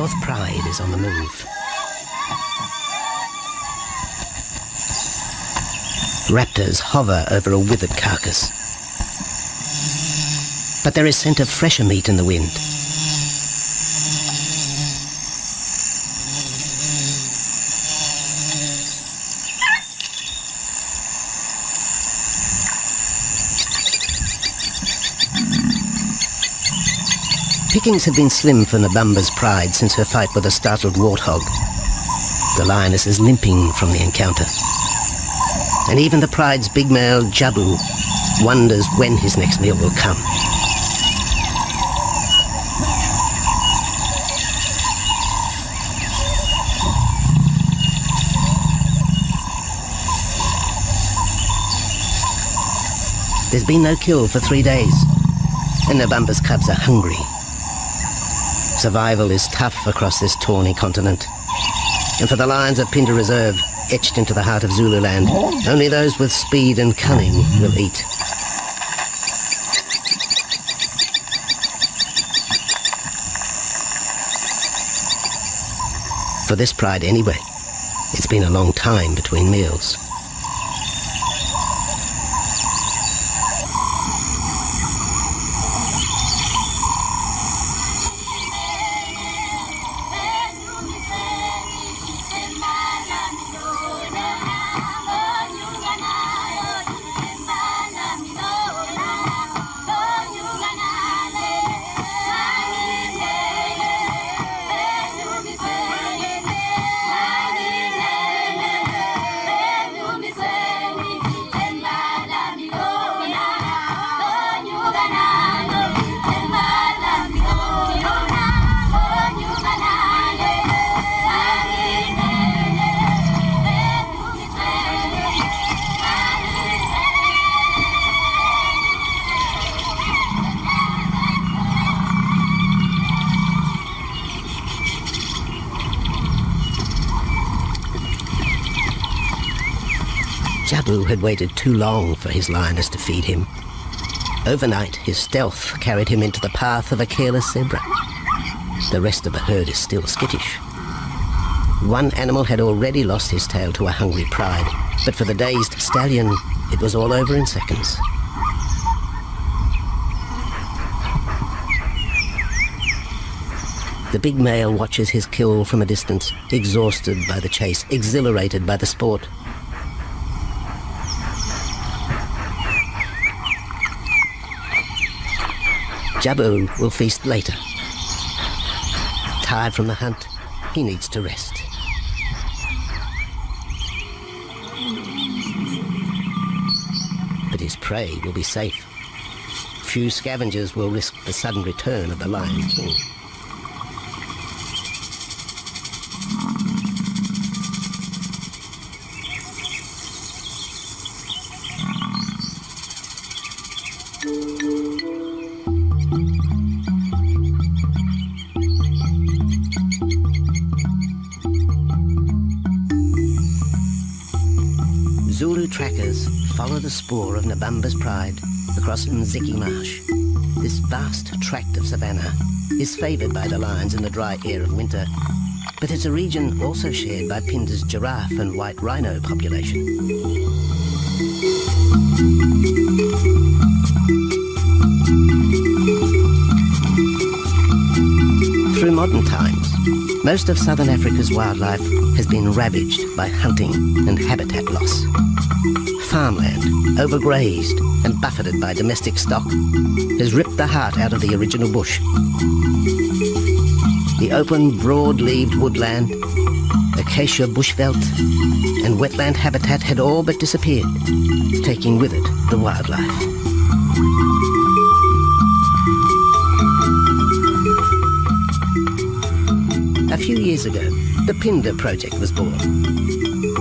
North Pride is on the move. Raptors hover over a withered carcass. But there is scent of fresher meat in the wind. Pickings have been slim for Nabamba's Pride since her fight with a startled warthog. The lioness is limping from the encounter. And even the Pride's big male, Jabu, wonders when his next meal will come. There's been no kill for 3 days, and Nabamba's cubs are hungry. Survival is tough across this tawny continent. And for the Lions of Phinda Reserve, etched into the heart of Zululand, only those with speed and cunning will eat. For this pride anyway, it's been a long time between meals. Jabu had waited too long for his lioness to feed him. Overnight, his stealth carried him into the path of a careless zebra. The rest of the herd is still skittish. One animal had already lost his tail to a hungry pride, but for the dazed stallion, it was all over in seconds. The big male watches his kill from a distance, exhausted by the chase, exhilarated by the sport. Jabu will feast later. Tired from the hunt, he needs to rest. But his prey will be safe. Few scavengers will risk the sudden return of the Lion King. Zulu trackers follow the spoor of Nabamba's Pride across Mziki Marsh. This vast tract of savanna is favoured by the lions in the dry air of winter, but it's a region also shared by Phinda's giraffe and white rhino population. Through modern times, most of southern Africa's wildlife has been ravaged by hunting and habitat loss. Farmland, overgrazed and buffeted by domestic stock, has ripped the heart out of the original bush. The open, broad-leaved woodland, acacia bushveld, and wetland habitat had all but disappeared, taking with it the wildlife. A few years ago, the Phinda project was born.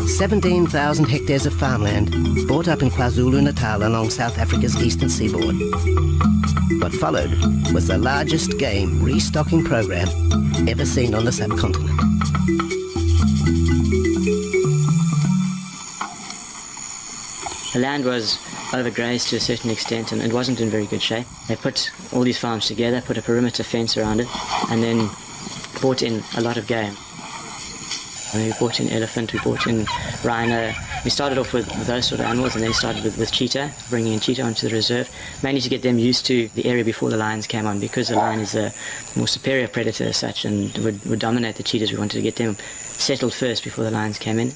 17,000 hectares of farmland bought up in KwaZulu-Natal along South Africa's eastern seaboard. What followed was the largest game restocking program ever seen on the subcontinent. The land was overgrazed to a certain extent and it wasn't in very good shape. They put all these farms together, put a perimeter fence around it, and then brought in a lot of game. We brought in elephant, we brought in rhino. We started off with those sort of animals and then started with cheetah, bringing in cheetah onto the reserve, mainly to get them used to the area before the lions came on, because the lion is a more superior predator as such and would dominate the cheetahs. We wanted to get them settled first before the lions came in.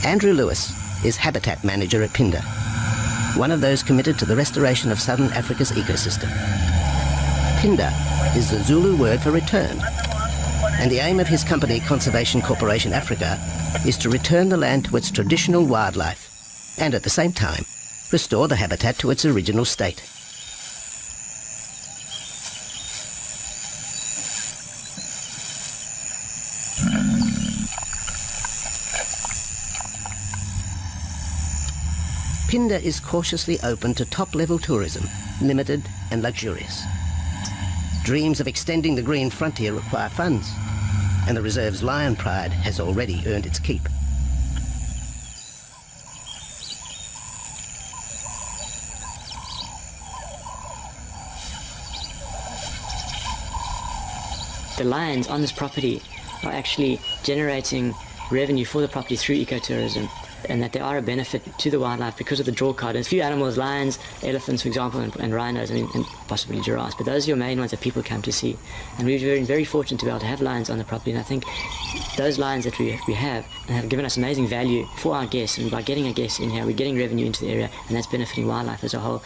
Andrew Lewis is habitat manager at Phinda, one of those committed to the restoration of southern Africa's ecosystem. Phinda is the Zulu word for return, and the aim of his company, Conservation Corporation Africa, is to return the land to its traditional wildlife and at the same time restore the habitat to its original state. Phinda is cautiously open to top-level tourism, limited and luxurious. Dreams of extending the green frontier require funds, and the reserve's lion pride has already earned its keep. The lions on this property are actually generating revenue for the property through ecotourism, and that they are a benefit to the wildlife because of the draw card. There's a few animals, lions, elephants, for example, and rhinos, and possibly giraffes, but those are your main ones that people come to see. And we've been very fortunate to be able to have lions on the property, and I think those lions that we have given us amazing value for our guests, and by getting our guests in here, we're getting revenue into the area, and that's benefiting wildlife as a whole.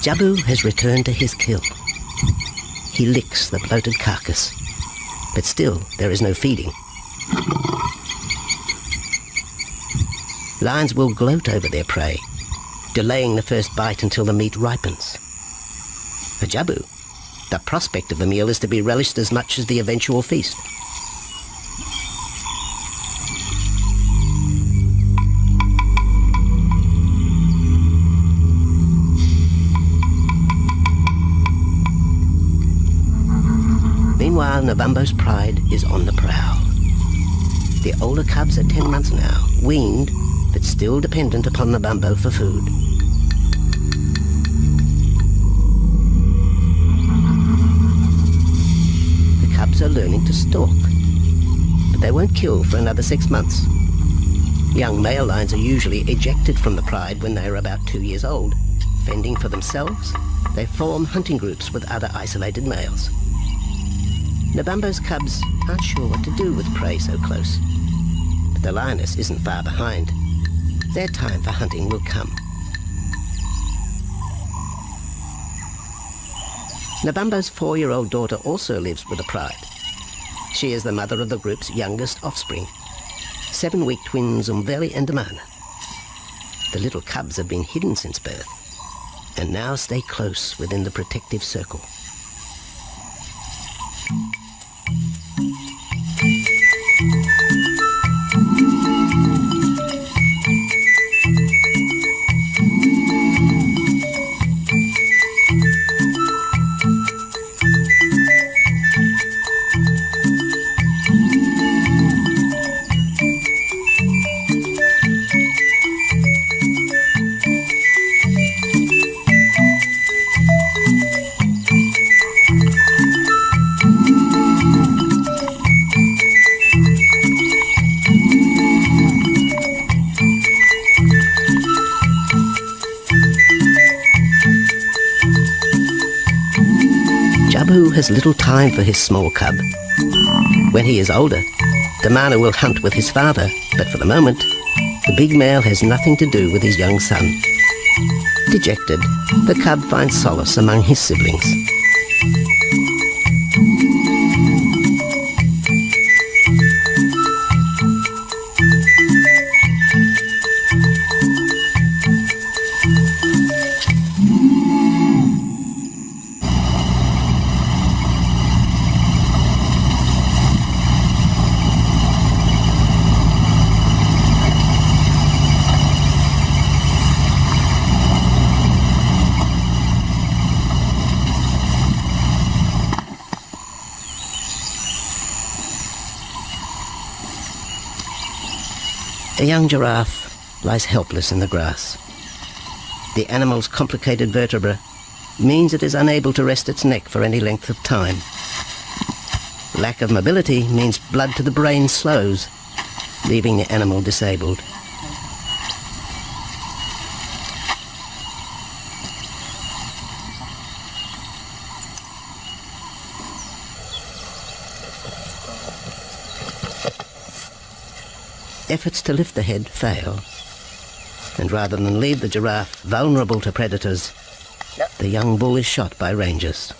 Jabu has returned to his kill. He licks the bloated carcass, but still there is no feeding. Lions will gloat over their prey, delaying the first bite until the meat ripens. For Jabu, the prospect of the meal is to be relished as much as the eventual feast. Meanwhile, Nabambo's pride is on the prowl. The older cubs are 10 months now, weaned, but still dependent upon Nabambo for food. The cubs are learning to stalk, but they won't kill for another 6 months. Young male lions are usually ejected from the pride when they are about 2 years old. Fending for themselves, they form hunting groups with other isolated males. Nabambo's cubs aren't sure what to do with prey so close, but the lioness isn't far behind. Their time for hunting will come. Nabambo's 4-year-old daughter also lives with the pride. She is the mother of the group's youngest offspring, 7-week twins Umveli and Damana. The little cubs have been hidden since birth, and now stay close within the protective circle. has little time for his small cub. When he is older, Damana will hunt with his father, but for the moment, the big male has nothing to do with his young son. Dejected, the cub finds solace among his siblings. A young giraffe lies helpless in the grass. The animal's complicated vertebra means it is unable to rest its neck for any length of time. Lack of mobility means blood to the brain slows, leaving the animal disabled. Efforts to lift the head fail, and rather than leave the giraffe vulnerable to predators, the young bull is shot by rangers.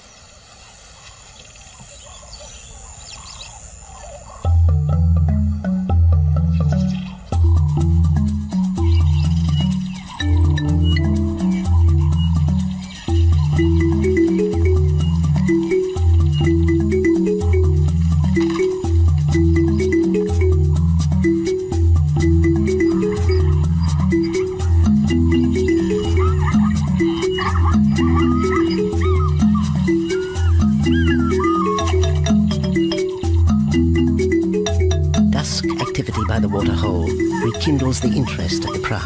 Activity by the waterhole rekindles the interest of the pride.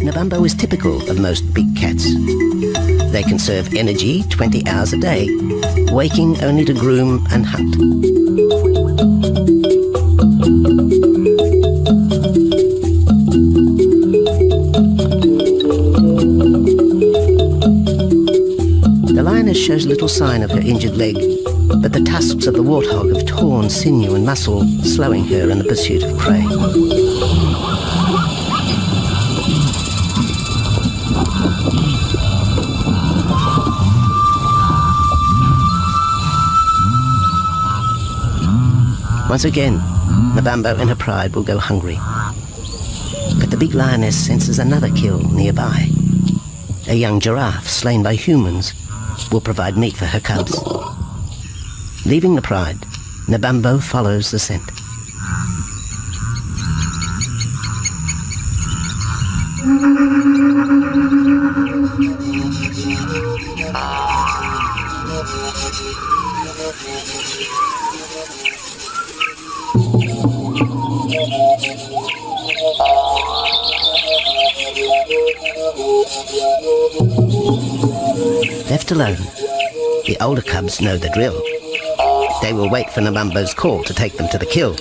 Nabambo is typical of most big cats. They conserve energy 20 hours a day, waking only to groom and hunt. The lioness shows little sign of her injured leg, but the tusks of the warthog have torn sinew and muscle, slowing her in the pursuit of prey. Once again, Nabambo and her pride will go hungry. But the big lioness senses another kill nearby. A young giraffe slain by humans will provide meat for her cubs. Leaving the pride, Nabambo follows the scent. Left alone, the older cubs know the drill. They will wait for Nabambo's call to take them to the kill.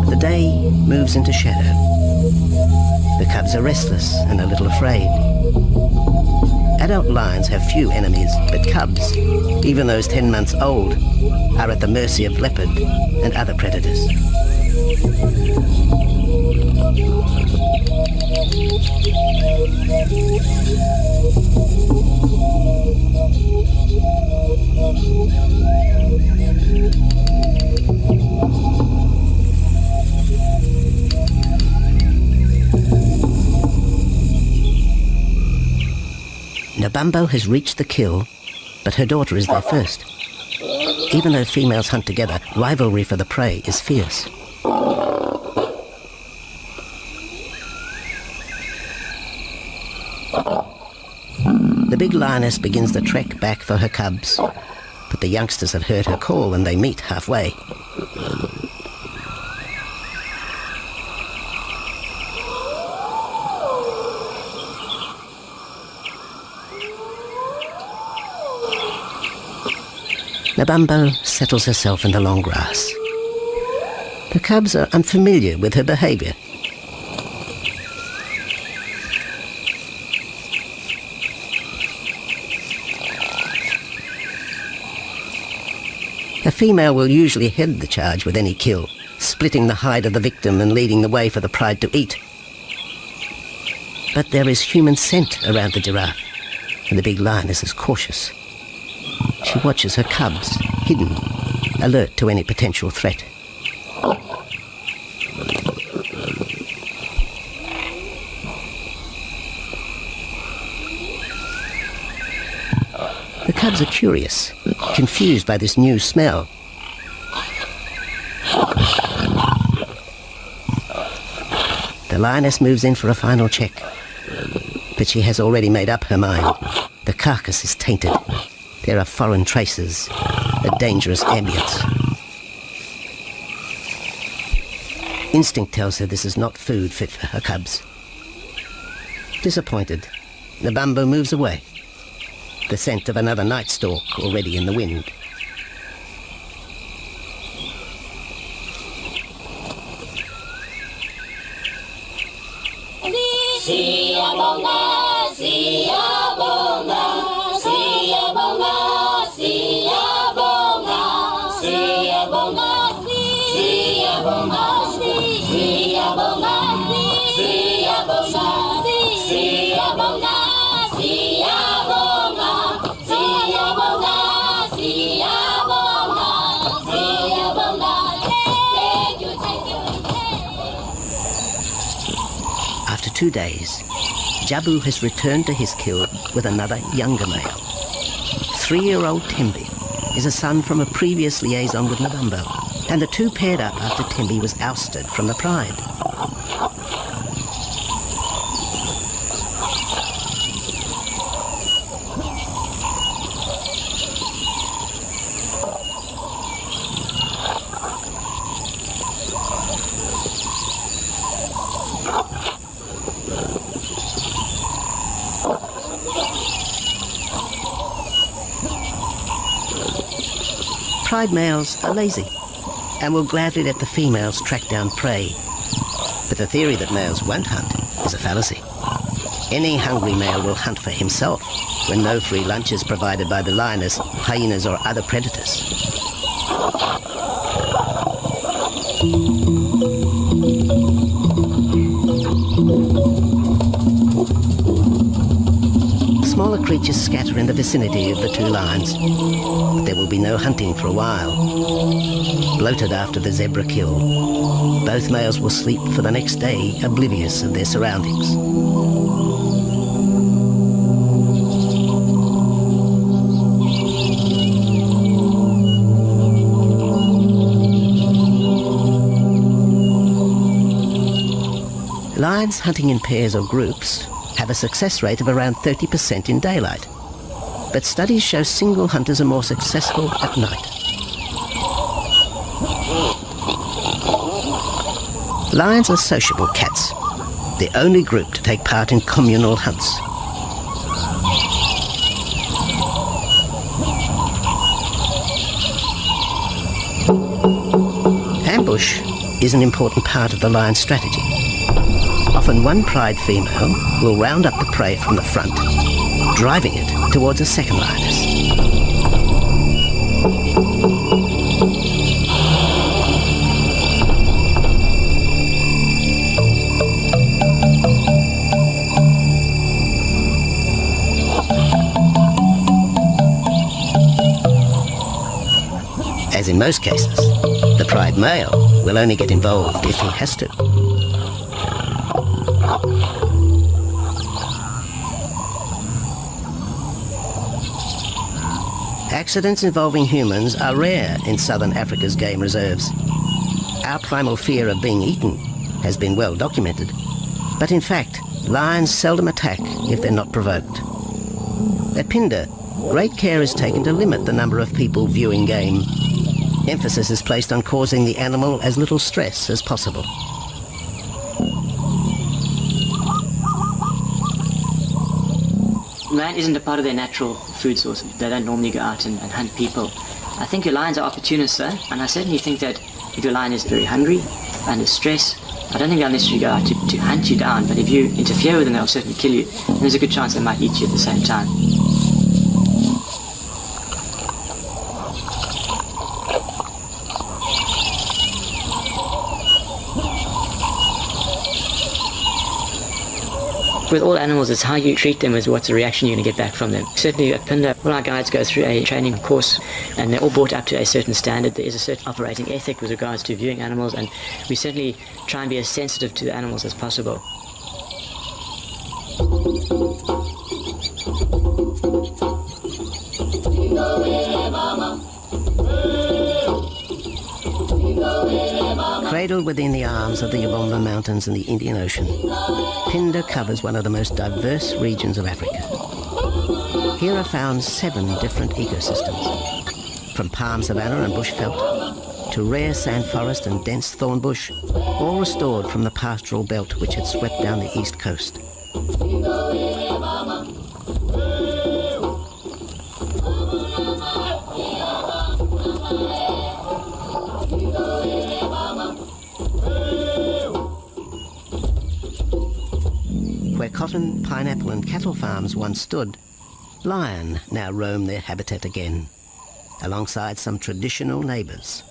The day moves into shadow. The cubs are restless and a little afraid. Adult lions have few enemies, but cubs, even those 10 months old, are at the mercy of leopard and other predators. Nabambo has reached the kill, but her daughter is there first. Even though females hunt together, rivalry for the prey is fierce. The big lioness begins the trek back for her cubs, but the youngsters have heard her call and they meet halfway. Nabambo settles herself in the long grass. The cubs are unfamiliar with her behaviour. A female will usually head the charge with any kill, splitting the hide of the victim and leading the way for the pride to eat. But there is human scent around the giraffe, and the big lioness is cautious. She watches her cubs, hidden, alert to any potential threat. The cubs are curious, confused by this new smell. The lioness moves in for a final check, but she has already made up her mind. The carcass is tainted. There are foreign traces, a dangerous ambience. Instinct tells her this is not food fit for her cubs. Disappointed, Nabambo moves away, the scent of another night stalk already in the wind. After 2 days, Jabu has returned to his kill with another younger male. 3-year-old Tembi is a son from a previous liaison with Nabambo, and the two paired up after Tembi was ousted from the pride. Pride males are lazy and will gladly let the females track down prey. But the theory that males won't hunt is a fallacy. Any hungry male will hunt for himself when no free lunch is provided by the lioness, hyenas or other predators. Smaller creatures scatter in the vicinity of the two lions, but there will be no hunting for a while. Bloated after the zebra kill, both males will sleep for the next day, oblivious of their surroundings. Lions hunting in pairs or groups have a success rate of around 30% in daylight, but studies show single hunters are more successful at night. Lions are sociable cats, the only group to take part in communal hunts. Ambush is an important part of the lion's strategy. Often one pride female will round up the prey from the front, driving it towards a second lioness. As in most cases, the pride male will only get involved if he has to. Accidents involving humans are rare in southern Africa's game reserves. Our primal fear of being eaten has been well documented, but in fact, lions seldom attack if they're not provoked. At Phinda, great care is taken to limit the number of people viewing game. Emphasis is placed on causing the animal as little stress as possible. Lion isn't a part of their natural food source. They don't normally go out and hunt people. I think your lions are opportunists though, and I certainly think that if your lion is very hungry, under stress, I don't think they'll necessarily go out to hunt you down, but if you interfere with them, they'll certainly kill you. And there's a good chance they might eat you at the same time. With all animals, it's how you treat them is what's the reaction you're going to get back from them. Certainly at Phinda, all our guides go through a training course and they're all brought up to a certain standard. There is a certain operating ethic with regards to viewing animals, and we certainly try and be as sensitive to the animals as possible. Cradled within the arms of the Yabomba Mountains and the Indian Ocean, Phinda covers one of the most diverse regions of Africa. Here are found 7 different ecosystems, from palm savanna and bushveld to rare sand forest and dense thorn bush, all restored from the pastoral belt which had swept down the east coast. Where cotton, pineapple and cattle farms once stood, lion now roam their habitat again, alongside some traditional neighbours.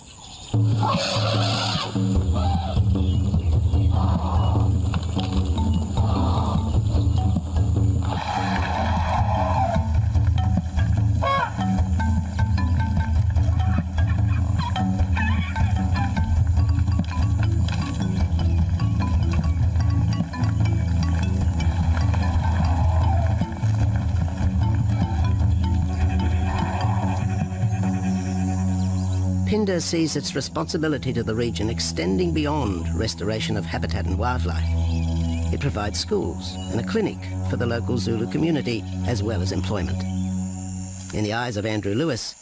Phinda sees its responsibility to the region extending beyond restoration of habitat and wildlife. It provides schools and a clinic for the local Zulu community, as well as employment. In the eyes of Andrew Lewis,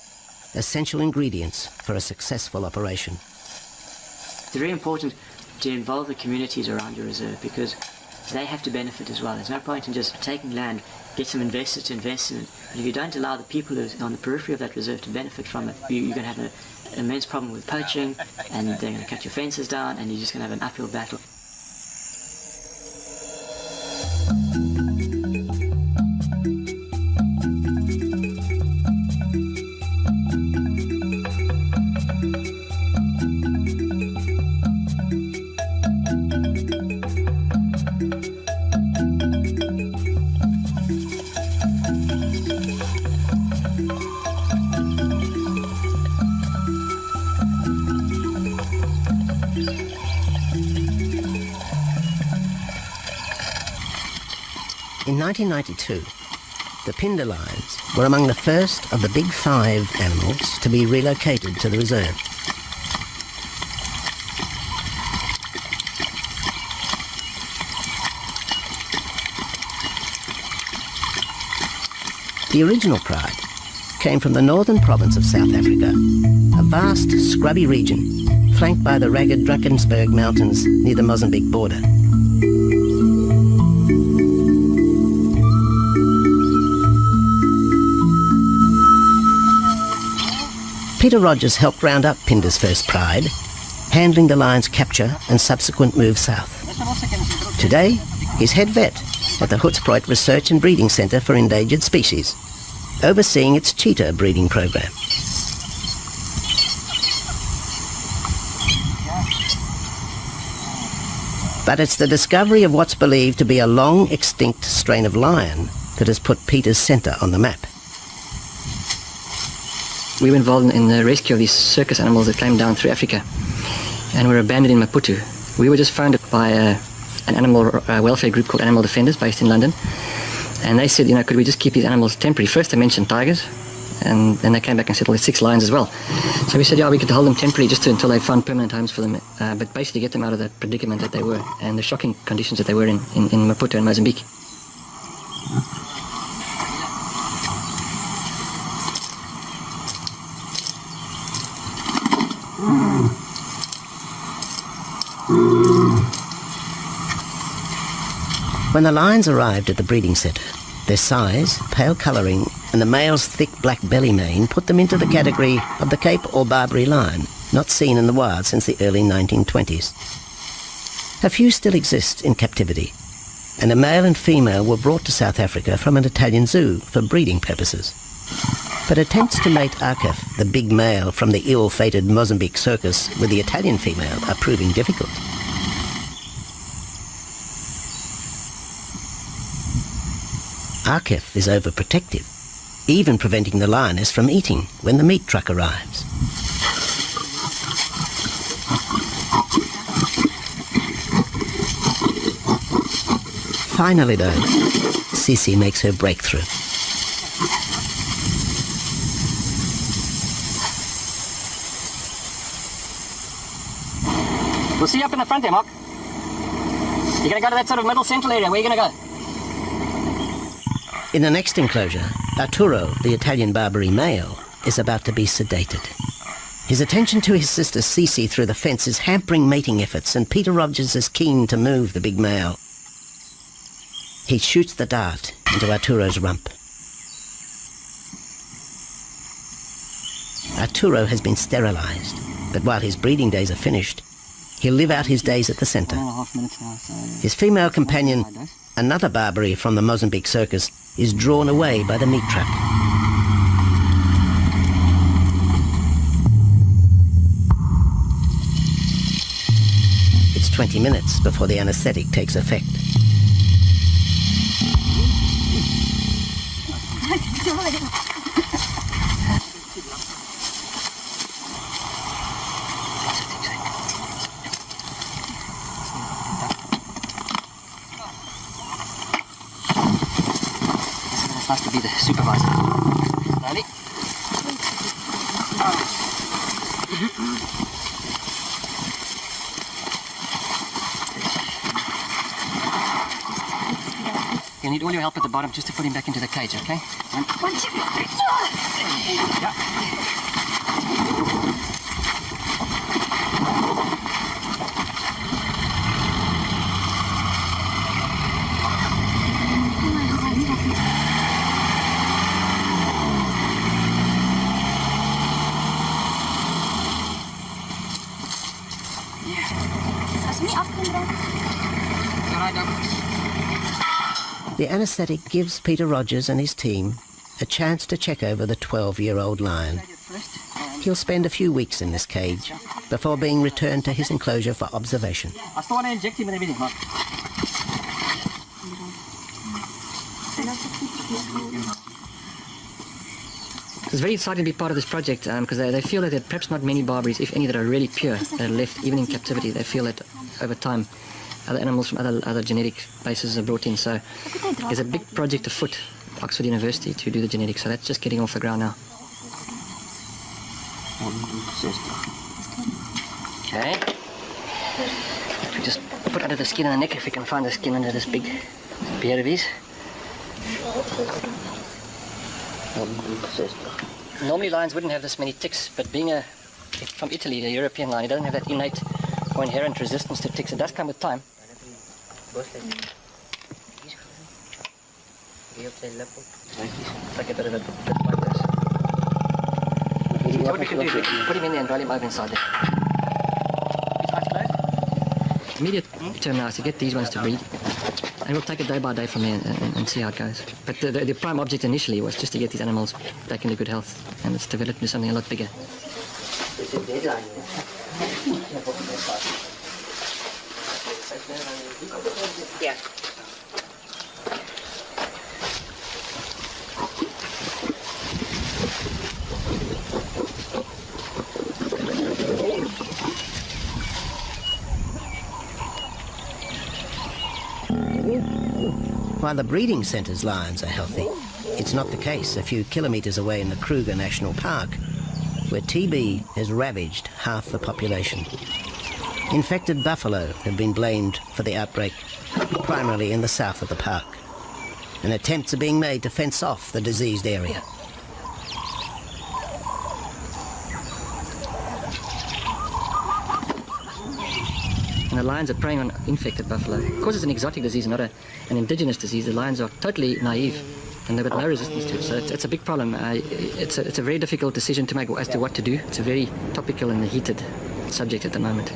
essential ingredients for a successful operation. It's very important to involve the communities around your reserve because they have to benefit as well. There's no point in just taking land, get some investors to invest in it, but if you don't allow the people who are on the periphery of that reserve to benefit from it, you're going to have an immense problem with poaching, and they're going to cut your fences down, and you're just going to have an uphill battle. In 1992, the Phinda lions were among the first of the big 5 animals to be relocated to the reserve. The original pride came from the northern province of South Africa, a vast scrubby region flanked by the ragged Drakensberg Mountains near the Mozambique border. Peter Rogers helped round up Phinda's first pride, handling the lion's capture and subsequent move south. Today, he's head vet at the Hoedspruit Research and Breeding Centre for Endangered Species, overseeing its cheetah breeding program. But it's the discovery of what's believed to be a long-extinct strain of lion that has put Peter's centre on the map. We were involved in the rescue of these circus animals that came down through Africa and were abandoned in Maputo. We were just founded by an animal welfare group called Animal Defenders based in London, and they said, could we just keep these animals temporary? First they mentioned tigers, and then they came back and said, well, there's 6 lions as well. So we said, yeah, we could hold them temporary just until they found permanent homes for them, but basically get them out of the predicament that they were and the shocking conditions that they were in Maputo and Mozambique. When the lions arrived at the breeding centre, their size, pale colouring and the male's thick black belly mane put them into the category of the Cape or Barbary lion, not seen in the wild since the early 1920s. A few still exist in captivity, and a male and female were brought to South Africa from an Italian zoo for breeding purposes. But attempts to mate Akef, the big male from the ill-fated Mozambique circus, with the Italian female are proving difficult. Akef is overprotective, even preventing the lioness from eating when the meat truck arrives. Finally, though, Sissy makes her breakthrough. We'll see you up in the front there, Mark. You're going to go to that sort of middle central area. Where are you going to go? In the next enclosure, Arturo, the Italian Barbary male, is about to be sedated. His attention to his sister Cece through the fence is hampering mating efforts, and Peter Rogers is keen to move the big male. He shoots the dart into Arturo's rump. Arturo has been sterilized, but while his breeding days are finished, he'll live out his days at the center. 1.5 minutes now, so... His female companion, another Barbary from the Mozambique circus, is drawn away by the meat truck. It's 20 minutes before the anesthetic takes effect. It's nice to be the supervisor. Slowly. You'll need all your help at the bottom just to put him back into the cage, okay? 1, 2, 3. Yeah. The anesthetic gives Peter Rogers and his team a chance to check over the 12-year-old lion. He'll spend a few weeks in this cage before being returned to his enclosure for observation. I still want to inject him and everything, Mark. It's very exciting to be part of this project because they feel that there are perhaps not many Barbaries, if any, that are really pure, that are left even in captivity. They feel that over time other animals from other genetic bases are brought in. So there's a big project afoot at Oxford University to do the genetics. So that's just getting off the ground now. Okay. We just put under the skin and the neck if we can find the skin under this big beard of his. Normally lions wouldn't have this many ticks, but being from Italy, the European lion, it doesn't have that innate or inherent resistance to ticks. It does come with time. Like a bit of a bit like this. What we can do is put him in there and roll him over inside there. Immediate term now is to get these ones to breed. And we'll take it day by day from there and see how it goes. But the prime object initially was just to get these animals back into good health. And it's developed into something a lot bigger. Yeah. While the breeding centre's lions are healthy, it's not the case a few kilometres away in the Kruger National Park, where TB has ravaged half the population. Infected buffalo have been blamed for the outbreak, primarily in the south of the park, and attempts are being made to fence off the diseased area. And the lions are preying on infected buffalo. Because it's an exotic disease, not an indigenous disease, the lions are totally naive and they've got no resistance to it. So it's a big problem. It's a very difficult decision to make as to what to do. It's a very topical and heated subject at the moment.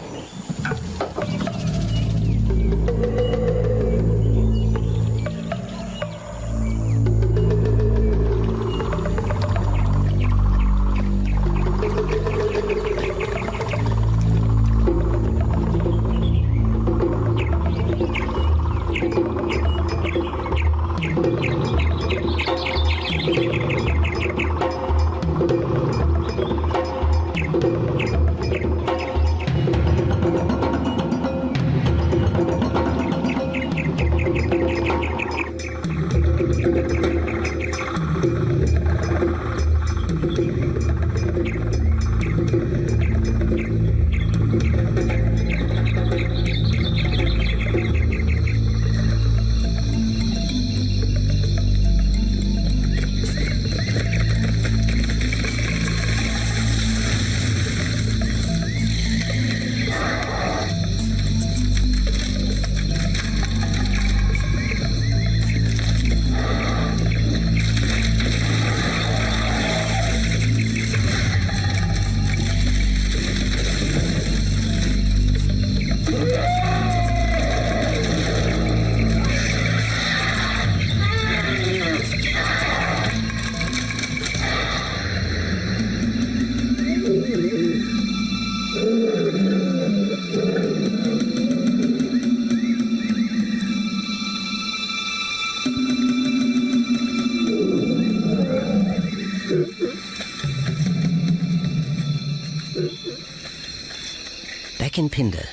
Back in Phinda,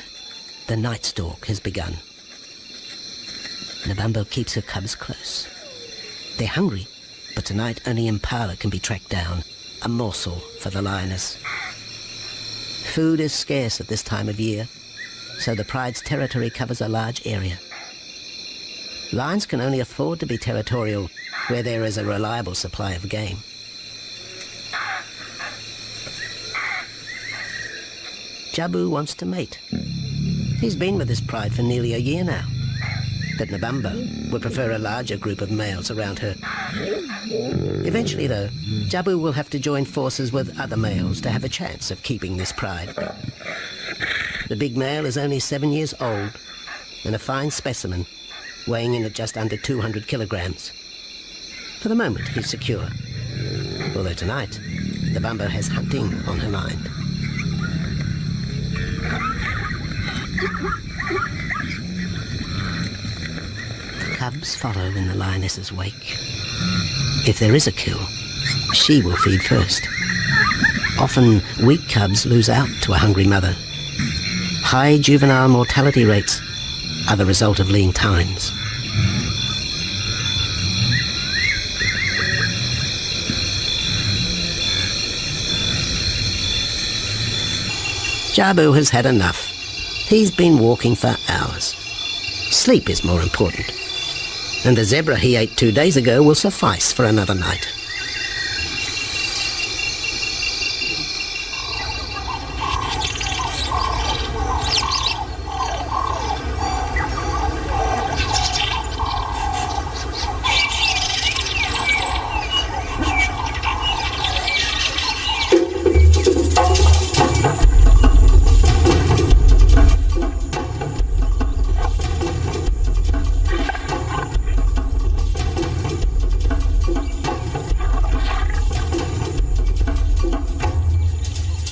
the night stalk has begun. Nabambo keeps her cubs close. They're hungry, but tonight only Impala can be tracked down, a morsel for the lioness. Food is scarce at this time of year, so the pride's territory covers a large area. Lions can only afford to be territorial where there is a reliable supply of game. Jabu wants to mate. He's been with his pride for nearly a year now. But Nabambo would prefer a larger group of males around her. Eventually, though, Jabu will have to join forces with other males to have a chance of keeping this pride. The big male is only 7 years old and a fine specimen, weighing in at just under 200 kilograms. For the moment, he's secure. Although tonight, Nabambo has hunting on her mind. The cubs follow in the lioness's wake. If there is a kill, she will feed first. Often, weak cubs lose out to a hungry mother. High juvenile mortality rates are the result of lean times. Jabu has had enough. He's been walking for hours. Sleep is more important. And the zebra he ate 2 days ago will suffice for another night.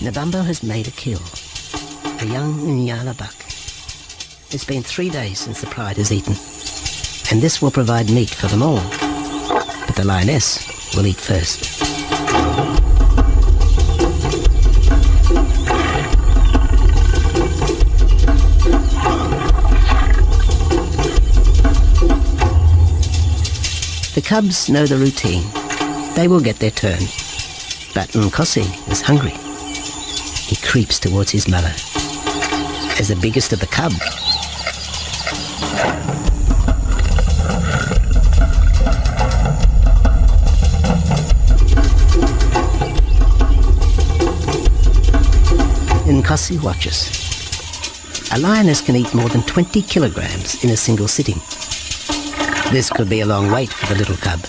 Nabambo has made a kill, a young Nyala buck. It's been 3 days since the pride has eaten, and this will provide meat for them all. But the lioness will eat first. The cubs know the routine. They will get their turn. But Nkosi is hungry. He creeps towards his mother. As the biggest of the cub, Nkosi watches. A lioness can eat more than 20 kilograms in a single sitting. This could be a long wait for the little cub.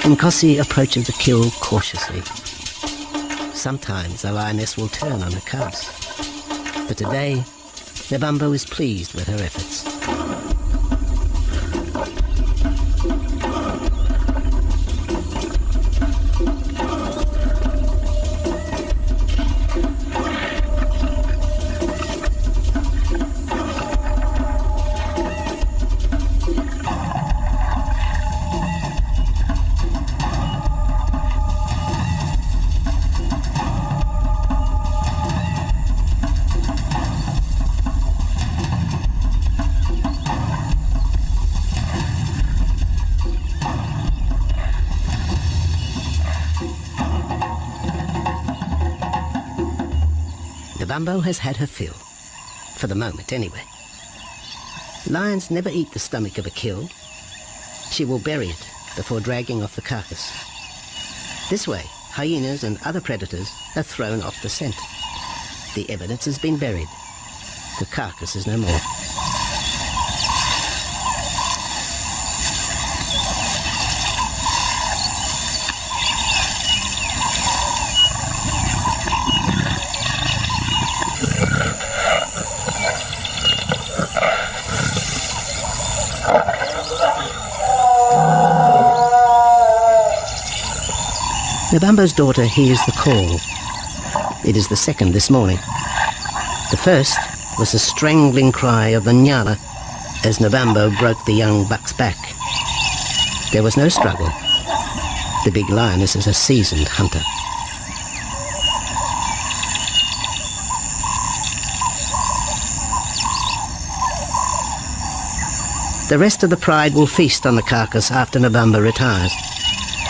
Nkosi approaches the kill cautiously. Sometimes the lioness will turn on her cubs, but today Nebambo is pleased with her efforts. Nebambo has had her fill, for the moment anyway. Lions never eat the stomach of a kill. She will bury it before dragging off the carcass. This way, hyenas and other predators are thrown off the scent. The evidence has been buried. The carcass is no more. Nebambo's daughter hears the call. It is the second this morning. The first was the strangling cry of the Nyala as Nebambo broke the young buck's back. There was no struggle. The big lioness is a seasoned hunter. The rest of the pride will feast on the carcass after Nebambo retires.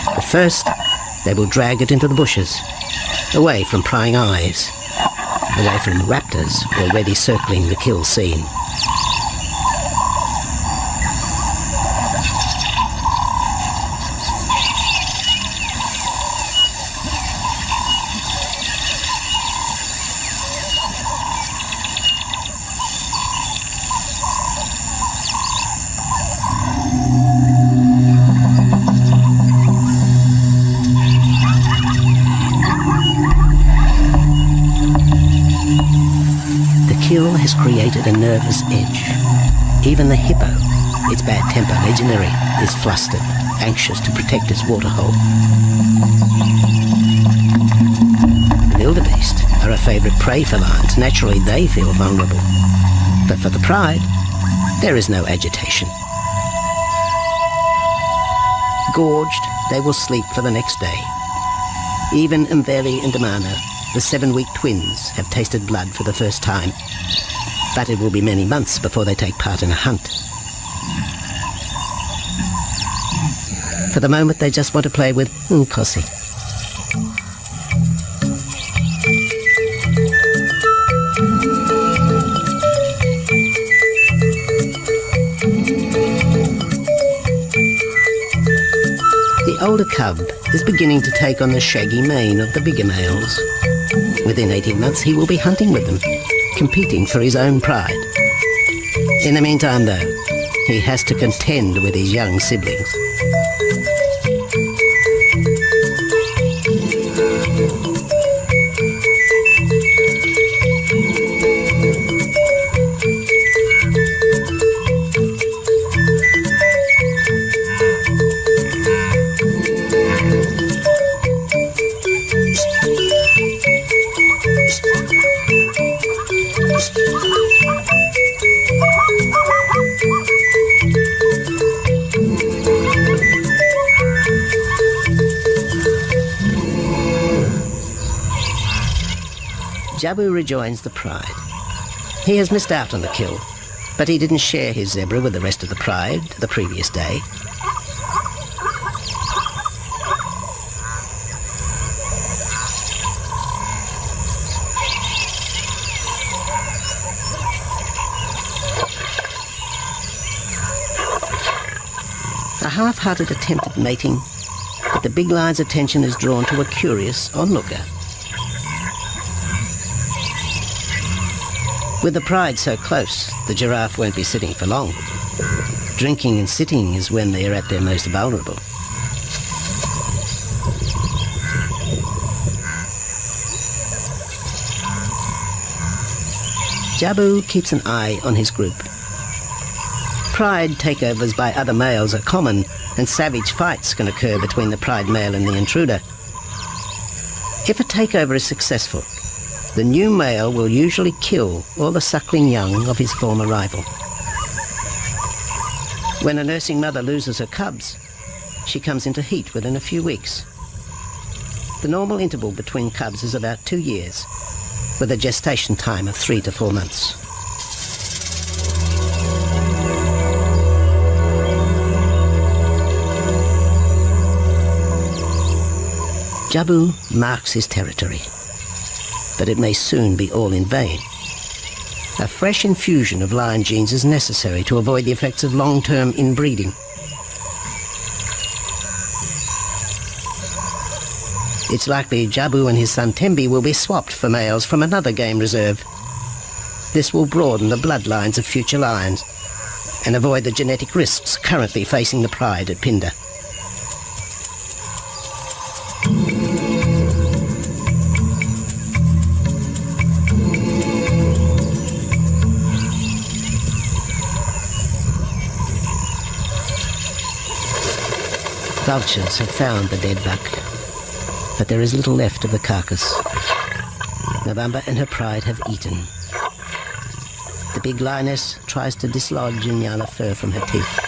But first, they will drag it into the bushes, away from prying eyes, away from raptors already circling the kill scene. Has created a nervous edge. Even the hippo, its bad temper legendary, is flustered, anxious to protect its waterhole. The wildebeest are a favourite prey for lions. Naturally, they feel vulnerable. But for the pride, there is no agitation. Gorged, they will sleep for the next day. Even Mveli and Damana, the 7-week twins, have tasted blood for the first time. But it will be many months before they take part in a hunt. For the moment, they just want to play with Nkosi. The older cub is beginning to take on the shaggy mane of the bigger males. Within 18 months, he will be hunting with them, competing for his own pride. In the meantime, though, he has to contend with his young siblings. Jabu rejoins the pride. He has missed out on the kill, but he didn't share his zebra with the rest of the pride the previous day. A half-hearted attempt at mating, but the big lion's attention is drawn to a curious onlooker. With the pride so close, the giraffe won't be sitting for long. Drinking and sitting is when they are at their most vulnerable. Jabu keeps an eye on his group. Pride takeovers by other males are common, and savage fights can occur between the pride male and the intruder. If a takeover is successful, the new male will usually kill all the suckling young of his former rival. When a nursing mother loses her cubs, she comes into heat within a few weeks. The normal interval between cubs is about 2 years, with a gestation time of 3 to 4 months. Jabu marks his territory, but it may soon be all in vain. A fresh infusion of lion genes is necessary to avoid the effects of long-term inbreeding. It's likely Jabu and his son Tembi will be swapped for males from another game reserve. This will broaden the bloodlines of future lions and avoid the genetic risks currently facing the pride at Phinda. Vultures have found the dead buck, but there is little left of the carcass. November and her pride have eaten. The big lioness tries to dislodge Inyala fur from her teeth.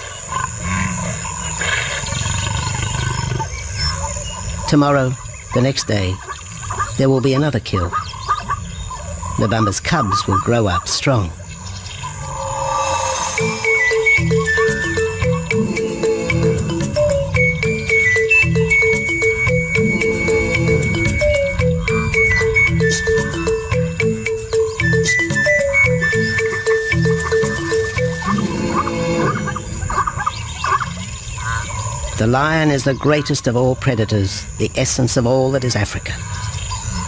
Tomorrow, the next day, there will be another kill. November's cubs will grow up strong. The lion is the greatest of all predators, the essence of all that is Africa.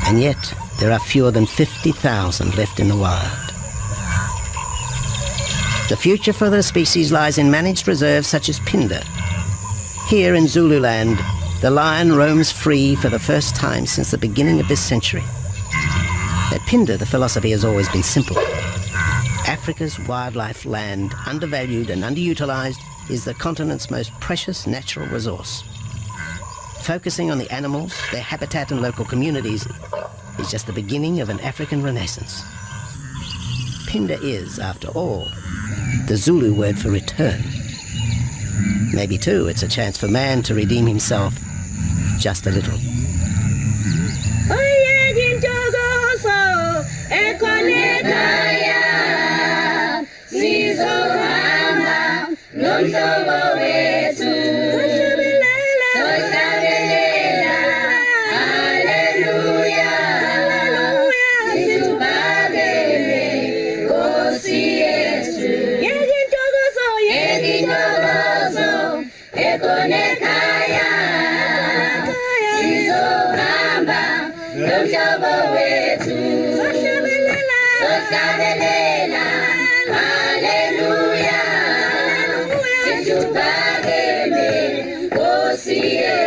And yet, there are fewer than 50,000 left in the wild. The future for the species lies in managed reserves such as Phinda. Here in Zululand, the lion roams free for the first time since the beginning of this century. At Phinda, the philosophy has always been simple. Africa's wildlife land, undervalued and underutilized, is the continent's most precious natural resource. Focusing on the animals, their habitat and local communities is just the beginning of an African renaissance. Phinda is, after all, the Zulu word for return. Maybe, too, it's a chance for man to redeem himself just a little. Hallelujah.